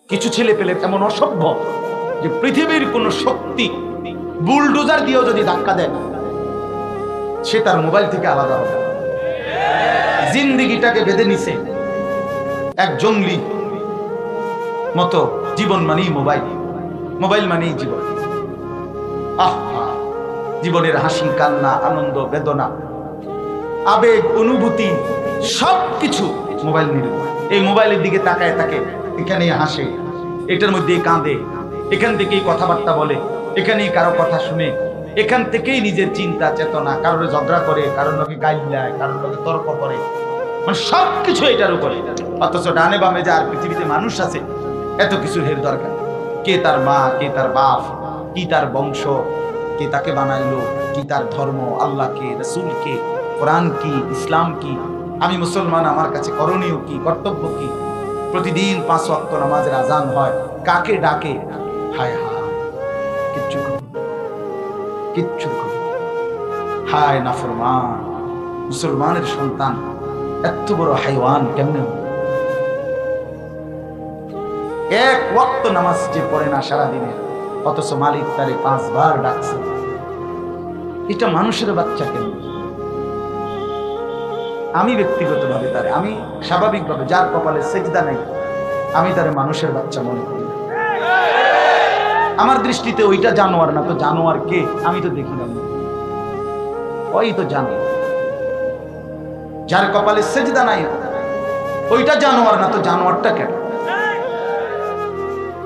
কিছু ছেলে পেলে এমন অসভ্য যে পৃথিবীর কোন শক্তি বুলডোজার দিয়েও যদি ধাক্কা দেয় সে তার মোবাইল থেকে আলাদা হবে। জিন্দিগিটাকে বেঁধে নিছে এক জঙ্গলি মতো। জীবন মানেই মোবাইল, মোবাইল মানেই জীবন। জীবনের হাসি কান্না আনন্দ বেদনা আবেগ অনুভূতি সবকিছু মোবাইল নির্ভর। এই মোবাইলের দিকে তাকায় থাকে, এখানেই হাসে, এটার মধ্যেই কাঁদে, এখান থেকেই কথাবার্তা বলে, এখানেই কারো কথা শুনে, এখান থেকেই নিজের চিন্তা চেতনা, কারোর ঝগড়া করে, কারোর লোকে গাইল দেয়, কারোর লোকে তর্ক করে, মানে সবকিছু এটার উপরে। অথচ ডানে বামে যে আর পৃথিবীতে মানুষ আছে এত কিছু হের দরকার। কে তার মা, কে তার বাপ, কি তার বংশ, কে তাকে বানাইলো, কি তার ধর্ম, আল্লাহ কে, রসুল কে, কোরআন কি, ইসলাম কি, আমি মুসলমান, আমার কাছে করণীয় কি, কর্তব্য কি। প্রতিদিন 5 ওয়াক্ত নামাজের আজান হয়, কাকে ডাকে, হায় হায় কিচ্ছু কিচ্ছু। হায় নাফরমান মুসলমানের সন্তান এত বড় হাইওয়ান কেমনে? এক ওয়াক্ত নামাজ যে পড়ে না সারাদিনে, অথচ মালিক তারে 5 বার ডাকছে। এটা মানুষের বাচ্চা কেন? আমি ব্যক্তিগতভাবে তারে, আমি স্বাভাবিকভাবে যার কপালে সেজদা নাই আমি তারে মানুষের বাচ্চা মনে করি। আমার দৃষ্টিতে ওইটা জানোয়ার না তো জানোয়ার কে? আমি তো দেখি না, ওই তো জানে। যার কপালে সেজদা নাই ওইটা জানোয়ার না তো জানোয়ারটা কেন?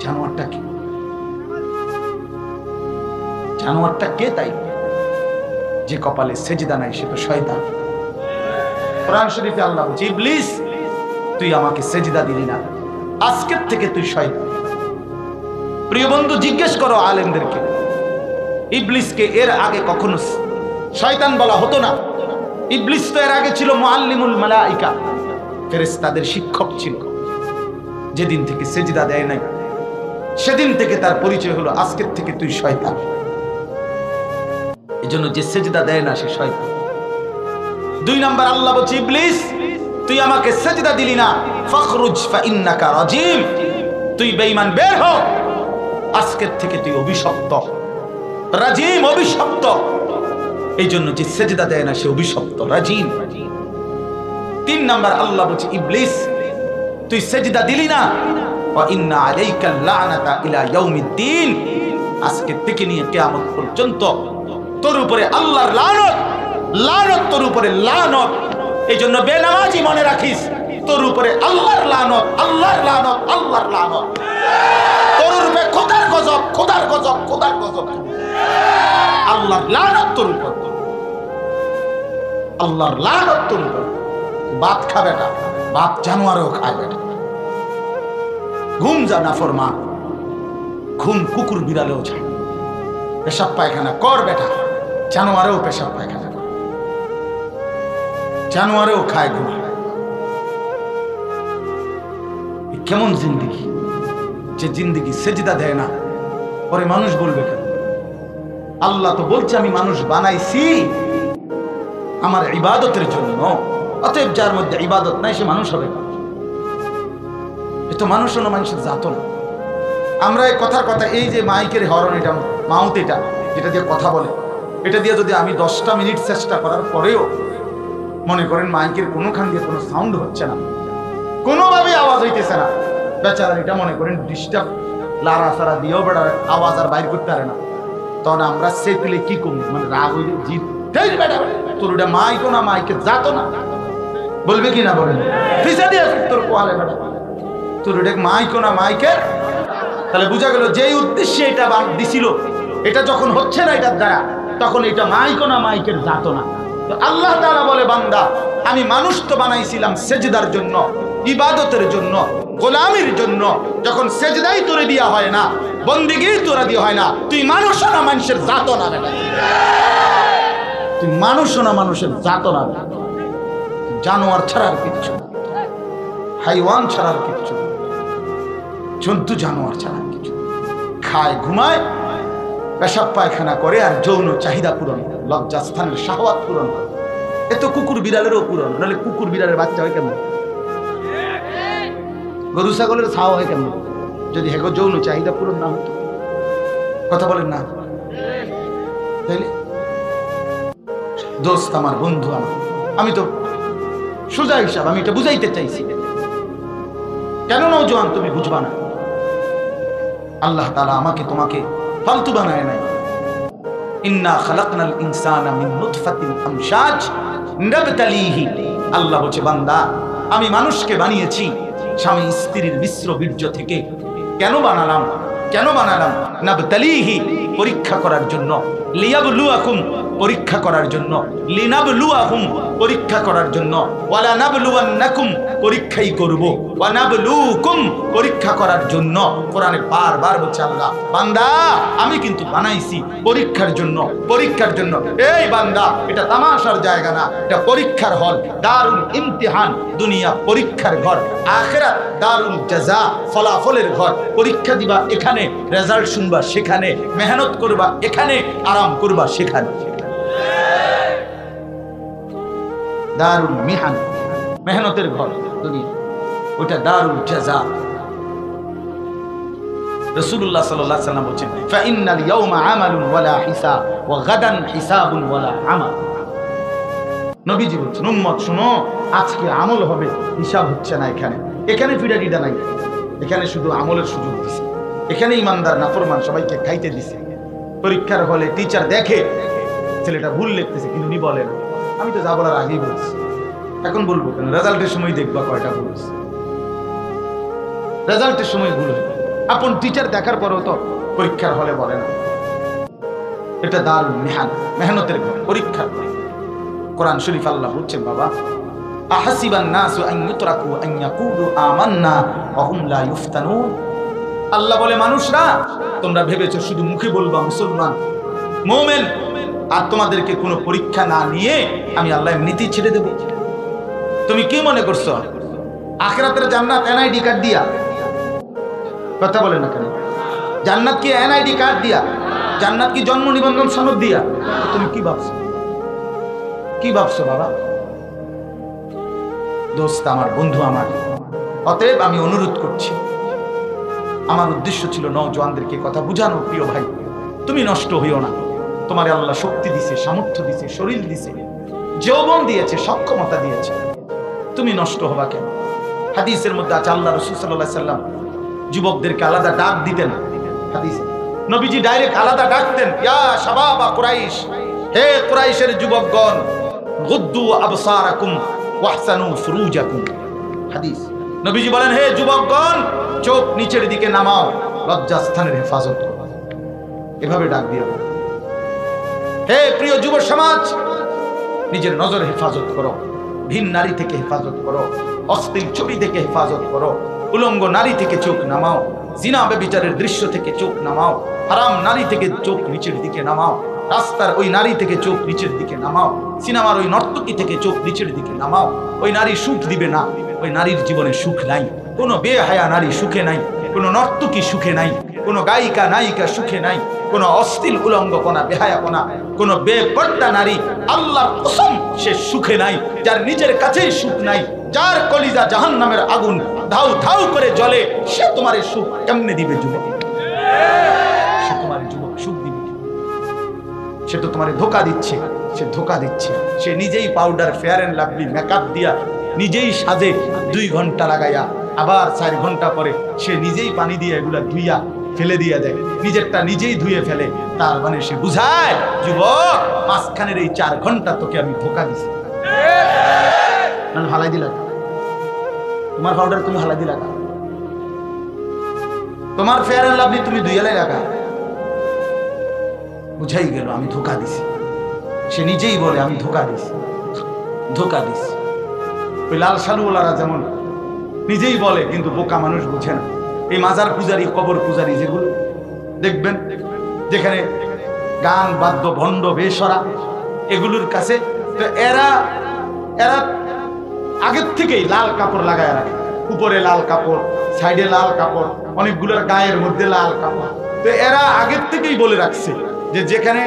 জানোয়ারটা কে? জানোয়ারটা কে? তাই যে কপালে সেজদা নাই সে তো শয়তান। কোরআন শরীফে আল্লাহ বলছে, ইবলিস তুই আমাকে সেজদা দিলি না, আজকের থেকে তুই শয়তান। প্রিয় বন্ধু, জিজ্ঞেস করো আলেমদেরকে, ইবলিসকে এর আগে কখনো শয়তান বলা হতো না। ইবলিস তো এর আগে ছিল মুআল্লিমুল মালাইকা, ফেরেশতাদের শিক্ষক ছিল। যেদিন থেকে সেজদা দেয় নাই সেদিন থেকে তার পরিচয় হলো আজকের থেকে তুই শয়তান। এজন্য যে সেজদা দেয় না সে শয়তান। 2 নাম্বার আল্লাহ বলছে, ইবলিস তুই আমাকে সেজদা দিলি না, ফাখরুজ ফাইন্নাকা রাজিম, তুই বেঈমান, বের হ, আজকের থেকে তুই অভিশপ্ত। রাজিম অভিশপ্ত, এই জন্য যে সেজদা দেয় না সে অভিশপ্ত, রাজিম। 3 নাম্বার আল্লাহ বলছে, ইবলিস তুই সেজদা দিলি না, ওয়া ইন্না আলাইকা লানাতা ইলা ইয়াউমিদ্দিন, আজকে থেকে নিয়ে কিয়ামত পর্যন্ত তোর উপরে আল্লাহর লানত, লানত তোর উপরে লানত। এই জন্য বেনামাজি মনে রাখিস, তোর উপরে আল্লাহর লানত, আল্লাহর লানত, আল্লাহর লানত। তোর উপরে খোদার গজব, খোদার গজব, খোদার গজব, আল্লাহর লানত তোর উপর, আল্লাহর লানত তোর উপর। ভাত খাবে না, ভাত জানোয়ারও খায় বেটা। ঘুম যা নাফরমান, ঘুম কুকুর বিড়ালেও যায়। পেশাব পায়খানা কর বেটা, জানোয়ারেও পেশাব পায়খানা করে, জানোয়ারেও খায় ঘুম। কেমন জিন্দিগি? যে জিন্দিগি সেজদা দেয় না, পরে মানুষ বলবে কেন? আল্লাহ তো বলছে আমি মানুষ বানাইছি আমার ইবাদতের জন্য, অতএব যার মধ্যে ইবাদত নাই সে মানুষ হবে না। এ তো মানুষ না, মানুষের জাত না। আমরা এই কথার কথা, এই যে মাইকের হরন, এটা মাউথ, এটা যেটা দিয়ে কথা বলে, এটা দিয়ে যদি আমি 10টা মিনিট চেষ্টা করার পরেও মনে করেন মাইকের কোনোখান দিয়ে কোনো সাউন্ড হচ্ছে না, কোনোভাবে আওয়াজ হইতেছে না, বেচারা এটা মনে করেন ডিস্টার্ব, লাড়া সারা দিয়েও বেড়া আওয়াজ আর বাইর করতে পারে না, তখন আমরা সে পেলে কি করি? মানে রাগ হইলে জিত, তোর ওটা মাইকো না, মাইকে যাত না, বলবে কি না? বলেন ফিসা দিয়ে তোর কোয়ালে বেড়া, তোর ওটা মাইকো না, মাইকে। তাহলে বোঝা গেল যেই উদ্দেশ্যে এটা দিছিল, এটা যখন হচ্ছে না এটার দ্বারা, তখন এটা মাইকো না, মাইকের যাত না। তো আল্লাহ তাআলা বলে, বান্দা আমি মানুষ তো বানাইছিলাম সেজদার জন্য, ইবাদতের জন্য, গোলামির জন্য। যখন সেজদাই তোরে দিয়া হয় না, বন্দেগী তোরা দিয়ে হয় না, তুই মানুষ না, মানুষের জাত না বেটা, তুই মানুষ না, মানুষের জাত না। জানোয়ার ছাড়ার কিচ্ছু, হাইওয়ান ছাড়ার কিচ্ছু, জন্তু জানোয়ার ছাড়ার কিছু। খায়, ঘুমায়, পেশাব পায়খানা করে, আর যৌন চাহিদা পূরণ, লজ্জাস্থানের শাহওয়াত পূরণ করে। এ তো কুকুর বিড়ালেরও পূরণ, নাহলে কুকুর বিড়ালের বাচ্চা হয় কেমন? গরু ছাগলের ছাও হয় কেমন? যদি হেগো যৌন চাহিদা পূরণ না হতো। কথা বলেন না তাইলে? দোস্ত আমার, বন্ধু আমার, আমি তো সোজা হিসাব, আমি এটা বুঝাইতে চাইছি। কেন নওজোয়ান তুমি বুঝবা না? আল্লাহ তাআলা আমাকে তোমাকে ফালতু বানায় নাই। ইন্না খালাকনাল ইনসানা মিন নুতফাতিন আমশাজ নাবতালিহি। আল্লাহ বলছে, বান্দা আমি মানুষকে বানিয়েছি স্বামী স্ত্রীর মিশ্র বীর্য থেকে। কেন বানালাম? কেন বানালাম? নাবতালিহি, পরীক্ষা করার জন্য। লিয়াবলুয়াকুম, পরীক্ষা করার জন্য। লিনাবলুয়াহুম, পরীক্ষা করার জন্য। ওয়ালা নাবলুয়ান্নাকুম, পরীক্ষাই করব। ওয়া নাবলুকুম, পরীক্ষা করার জন্য। কোরআনে বারবার বলছে আল্লাহ, বান্দা আমি কিন্তু বানাইছি পরীক্ষার জন্য, পরীক্ষার জন্য। এই বান্দা, এটা তামাশার জায়গা না, এটা পরীক্ষার হল। দারুল ইমতিহান, দুনিয়া পরীক্ষার ঘর, আখিরাত দারুল জাযা, ফলাফলের ঘর। পরীক্ষা দিবা এখানে, রেজাল্ট শুনবা সেখানে, মেহনত করবা এখানে, আরাম করবা সেখানে। দারুল মিহান, মেহনতের ঘর দুনিয়া, ওটা দারুল জাযা। রাসূলুল্লাহ সাল্লাল্লাহু আলাইহি ওয়াসাল্লাম বলেন, ফাইন্নাল ইয়াওমা আমালুন ওয়ালা হিসাব ওয়া গাদান হিসাবুন ওয়ালা আমাল। নবীজি বলেন, উম্মত শুনো, আজকে আমল হবে, হিসাব হচ্ছে না। এখানে এখানে ফিডাডিডা নাই, এখানে শুধু আমলের সুযোগ দিছে। এখানে ইমানদার নাফরমান সবাইকে খাইতে দিছে। পরীক্ষার হলে টিচার দেখে ছেলেটা ভুল লিখতেছে, কিন্তু উনি বলেন আমি তো যা বলার আগেই বলছি, এখন বলবো কেন? রেজাল্টের সময় দেখবা কয়টা ভুল হচ্ছে। রেজাল্টের সময় ভুল হয়, আপন টিচার দেখার পরেও তো পরীক্ষার হলে বলে না। এটা দারুল মিহান, মেহনতের ঘর, পরীক্ষার ঘর। কোরআন শরীফ আল্লাহ বলছেন, বাবা আহাসিবান নাসু আন ইউতরাকু আন ইয়াকুলু আমান্না ওয়া হুম লা ইফতানুন। আল্লাহ বলে, মানুষরা তোমরা ভেবেছো শুধু মুখে বলবা মুসলমান, মুমিন, আর তোমাদেরকে কোনো পরীক্ষা না নিয়ে আমি আল্লাহ এমনিতেই ছেড়ে দেব? তুমি কি মনে করছো আখিরাতের জান্নাত এনআইডি কার্ড দিয়া? কথা বলে না কেন? জান্নাত কি এনআইডি কার্ড দিয়া? জান্নাত কি জন্ম নিবন্ধন সনদ দিয়া? তুমি কি ভাবছো? কি ভাবছো বাবা? দোস্ত আমার, বন্ধু আমার, অতএব আমি অনুরোধ করছি, আমার উদ্দেশ্য ছিল নওজোয়ানদেরকে কথা বুঝানো। প্রিয় ভাই, তুমি নষ্ট হইও না। তোমার আল্লাহ শক্তি দিছে, সামর্থ্য দিছে, শরীর দিছে, যৌবন দিয়েছে, সক্ষমতা দিয়েছে, তুমি নষ্ট হবা কেন? হাদিসের মধ্যে আছে, আল্লাহ রাসূল সাল্লাল্লাহু আলাইহি সাল্লাম যুবকদেরকে আলাদা ডাক দিতেন। হাদিসে নবীজি ডাইরেক্ট আলাদা ডাকতেন, ইয়া শাবাবা কুরাইশ, হে কুরাইশের যুবকগণ, গুদ্দু আবসারাকুম ওয়াহসানু ফুরুজাকুম। হাদিস নবীজি বলেন, হে যুবকগণ, চোখ নিচের দিকে নামাও, লজ্জাস্থানের হেফাজত করো। এভাবে ডাক দিয়ে, হে প্রিয় যুব সমাজ, নিজের নজর হেফাজত করো, ভিন নারী থেকে হেফাজত করো, অশ্লীল ছবি থেকে হেফাজত করো, উলঙ্গ নারী থেকে চোখ নামাও, জিনা ব্যভিচারের দৃশ্য থেকে চোখ নামাও, হারাম নারী থেকে চোখ নিচের দিকে নামাও, রাস্তার ওই নারী থেকে চোখ নিচের দিকে নামাও, সিনেমার ওই নর্তকী থেকে চোখ নিচের দিকে নামাও। ওই নারী সুখ দিবে না, ওই নারীর জীবনে সুখ নাই। কোনো বেহায়া নারী সুখে নাই, কোনো নর্তকী সুখে নাই, কোনো গায়িকা নায়িকা সুখে নাই, কোনো অশ্লীল উলঙ্গপনা, বেহায়াপনা, কোনো বেপর্দা নারী, আল্লাহর কসম, সে সুখে নাই। যার নিজের কাছেই সুখ নাই, যার কলিজা জাহান্নামের আগুন ধাউ ধাউ করে জ্বলে, সে তোমার সুখ কেমনে দিবে যুবক? সে তোমার যুবক সুখ দিবে? সে তো তোমার ধোকা দিচ্ছে, সে ধোকা দিচ্ছে। সে নিজেই powder, Fair and Lovely, makeup দিয়া নিজেই সাজে 2 ঘন্টা লাগাইয়া, আবার 4 ঘন্টা পরে সে নিজেই পানি দিয়ে এগুলা ধুইয়া ফেলে দিয়া দেয়, নিজেরটা নিজেই ধুয়ে ফেলে। তার মানে সে বুঝায়, যুবক, মাঝখানের এই 4 ঘন্টা তোকে আমি ধোকা দিছি। হালাই দিলা তোমার পাউডার, তুমি হালাই দিলা, তোমার ফেয়ার এন্ড লাভলি তুমি ধুইয়ালাই লাগা, বুঝাই গেল আমি ধোকা দিছি। সে নিজেই বলে আমি ধোকা দিছি, ধোকা দিছি। ওই লাল শালুওয়ালারা যেমন নিজেই বলে, কিন্তু বোকা মানুষ বুঝে না। এই মাজার পূজারি, কবর পূজারি যেগুলো দেখবেন, যেখানে গান বাদ্য, ভণ্ড, বেসরা, এগুলোর কাছে তো এরা আগের থেকেই লাল কাপড় লাগায় রাখে, উপরে লাল কাপড়, সাইডে লাল কাপড়, অনেকগুলোর গায়ের মধ্যে লাল কাপড়। তো এরা আগের থেকেই বলে রাখছে যে যেখানে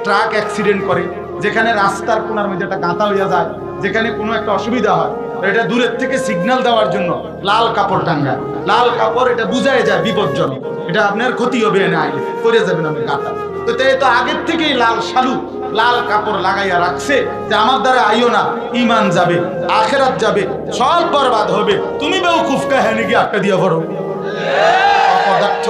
ট্রাক অ্যাক্সিডেন্ট করে, যেখানে রাস্তার কোনার মধ্যে একটা গাঁথা হইয়া যায়, যেখানে কোনো একটা অসুবিধা হয়, এটা দূরের থেকে সিগন্যাল দেওয়ার জন্য লাল কাপড় টাঙ্গায়। লাল কাপড় এটা বুঝায় যায় বিপজ্জনক, এটা আপনার ক্ষতি হবে না, আইলে করে যাবেন আপনি কাটা। তো তাই তো আগের থেকেই লাল শালু লাল কাপড় লাগাইয়া রাখছে যে আমার দ্বারা আইও না, ইমান যাবে, আখেরাত যাবে, সব বরবাদ হবে। তুমি বেউকুফ কাহিনী কি একটা দিয়ে ভরো অপদার্থ।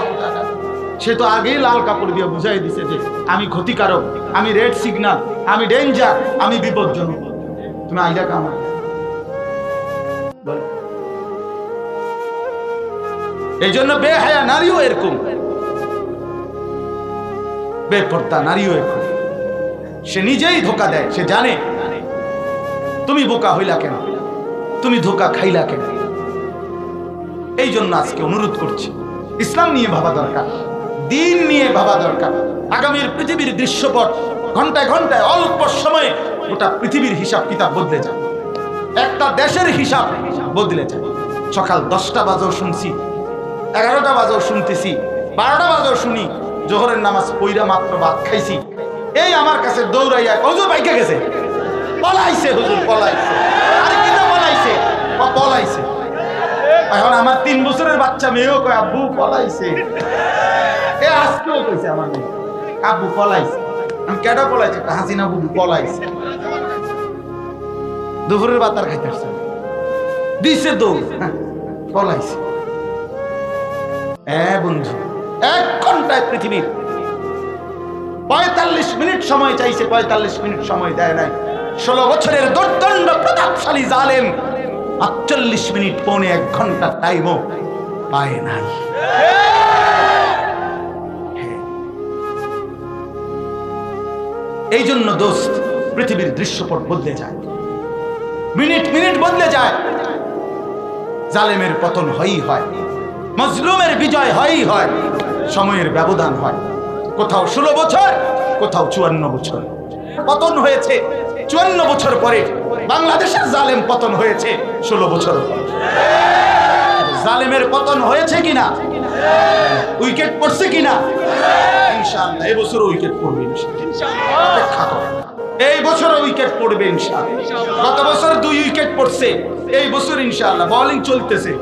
সে তো আগেই লাল কাপড় দিয়ে বুঝাই দিছে যে আমি ক্ষতিকারক, আমি রেড সিগন্যাল, আমি ডেঞ্জার, আমি বিপজ্জনক। তুমি আইলা কামা এই জন্য বেহায়া নারীও এরকম, বেপর্দা নারীও এরকম। সে নিজেই ধোকা দেয়, সে জানে। তুমি বোকা হইলা কেন, তুমি ধোকা খাইলা কেন? এই জন্য আজকে অনুরোধ করছি, ইসলাম নিয়ে ভাবা দরকার, দিন নিয়ে ভাবা দরকার। আগামীর পৃথিবীর দৃশ্যপট ঘন্টায় ঘন্টায় অল্প সময়ে গোটা পৃথিবীর হিসাব কিতাব বদলে যায়, একটা দেশের হিসাব বদলে যায়। সকাল 10টা বাজেও শুনছি, 11টা বাজেও শুনতেছি, 12টা বাজেও শুনি, জোহরের নামাজ পইরা মাত্র ভাত খাইছি, এই আমার কাছে দৌড়াইয়া হুজুর বাইকে গেছে, পলাইছে, হুজুর পলাইছে, আর কি না পলাইছে, পলাইছে। এখন আমার 3 বছরের বাচ্চা মেয়েও কয় আব্বু পলাইছে। এ আজকেও কইছে আমার মেয়ে আব্বু পলাইছে। আমি কেডা পলাইছে? হাসিনা বুবু পলাইছে। দুপুরের ভাত আর খাইতে আসছে, দিছে দৌড়, পলাইছে। বন্ধু, 1 ঘন্টায় পৃথিবীর 45 মিনিট সময় চাইছে, 45 মিনিট সময় দেয় নাই। 16 বছরের দুর্দণ্ড প্রতাপশালী জালেম 48 মিনিট, পৌনে 1 ঘন্টা টাইমও পায় নাই। এই জন্য দোস্ত, পৃথিবীর দৃশ্যপট বদলে যায়, মিনিট মিনিট বদলে যায়। জালেমের পতন হয়ই হয়, মজলুমের বিজয় হয়ই হয়, সময়ের ব্যবধান হয়। কোথাও 16 বছর, কোথাও 54 বছর পতন হয়েছে। 54 বছর পরে বাংলাদেশের জালেম পতন হয়েছে 16 বছর। জালেমের পতন হয়েছে কিনা, উইকেট পড়ছে কিনা? ইনশাআল্লাহ এই বছর উইকেট পড়বে, ইনশাআল্লাহ। এই বছর উইকেট পড়বে ইনশাআল্লাহ। গত বছর 2 উইকেট পড়ছে, এই বছর ইনশাআল্লাহ। বোলিং চলতেছে,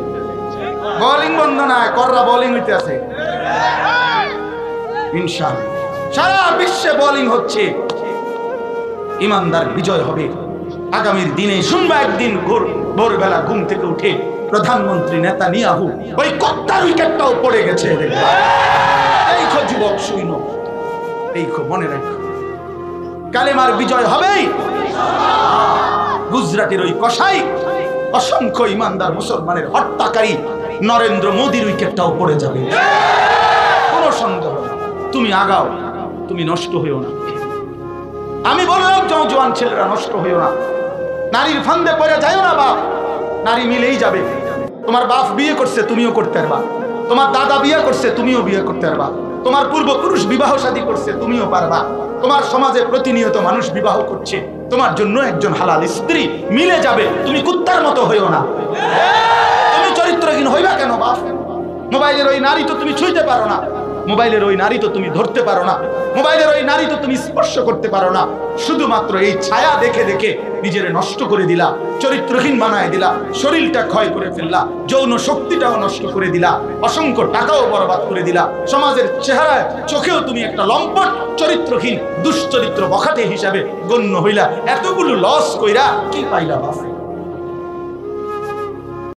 বোলিং বন্ধ না, কররা বোলিং হইতে আছে ইনশাআল্লাহ। সারা বিশ্বে বোলিং হচ্ছে, ইমানদার বিজয় হবে। আগামীর দিনে শুনবা একদিন ভোরবেলা ঘুম থেকে উঠে প্রধানমন্ত্রী নেতানিয়াহু ওই কত্তার উইকেটটাও পড়ে গেছে। এই যুবক শুইন, এই মনে রাখ, কালেমার বিজয় হবেই। গুজরাটের ওই কসাই অসংখ্য ইমানদার মুসলমানের হত্যাকারী নরেন্দ্র মোদীর উইকেটটাও পড়ে যাবে, কোনো সন্দেহ না। তুমি আগাও, তুমি নষ্ট হইও না। আমি বললাম জওয়ান ছেলেরা নষ্ট হইও না, নারীর ফান্দে পড়ে যাইও না। বাপ নারী মিলেই যাবে। তোমার বাপ বিয়ে করছে, তুমিও করতে পারবা। তোমার দাদা বিয়ে করছে, তুমিও বিয়ে করতে পারবা। তোমার পূর্বপুরুষ বিবাহ শাদী করছে, তুমিও পারবা। তোমার সমাজে প্রতিনিয়ত মানুষ বিবাহ করছে, তোমার জন্য একজন হালাল স্ত্রী মিলে যাবে। তুমি কুত্তার মতো হইও না। তুমি চরিত্রহীন হইবা কেন বাপ? মোবাইলের ওই নারী তো তুমি ছুঁইতে পারো না, মোবাইলের ওই নারী তো তুমি ধরতে পারো না, মোবাইলের ওই নারী তো তুমি স্পর্শ করতে পারো না। শুধুমাত্র এই ছায়া দেখে দেখে নিজের নষ্ট করে দিলা, চরিত্রহীন বানায় দিলা, শরীরটা ক্ষয় করে ফেললা, যৌন শক্তিটাও নষ্ট করে দিলা, অসংখ্য টাকাও বরবাদ করে দিলা। সমাজের চেহারায় চোখেও তুমি একটা লম্পট, চরিত্রহীন, দুশ্চরিত্র বখাটে হিসাবে গণ্য হইলা। এতগুলো লস কইরা কি পাইলা বাপ?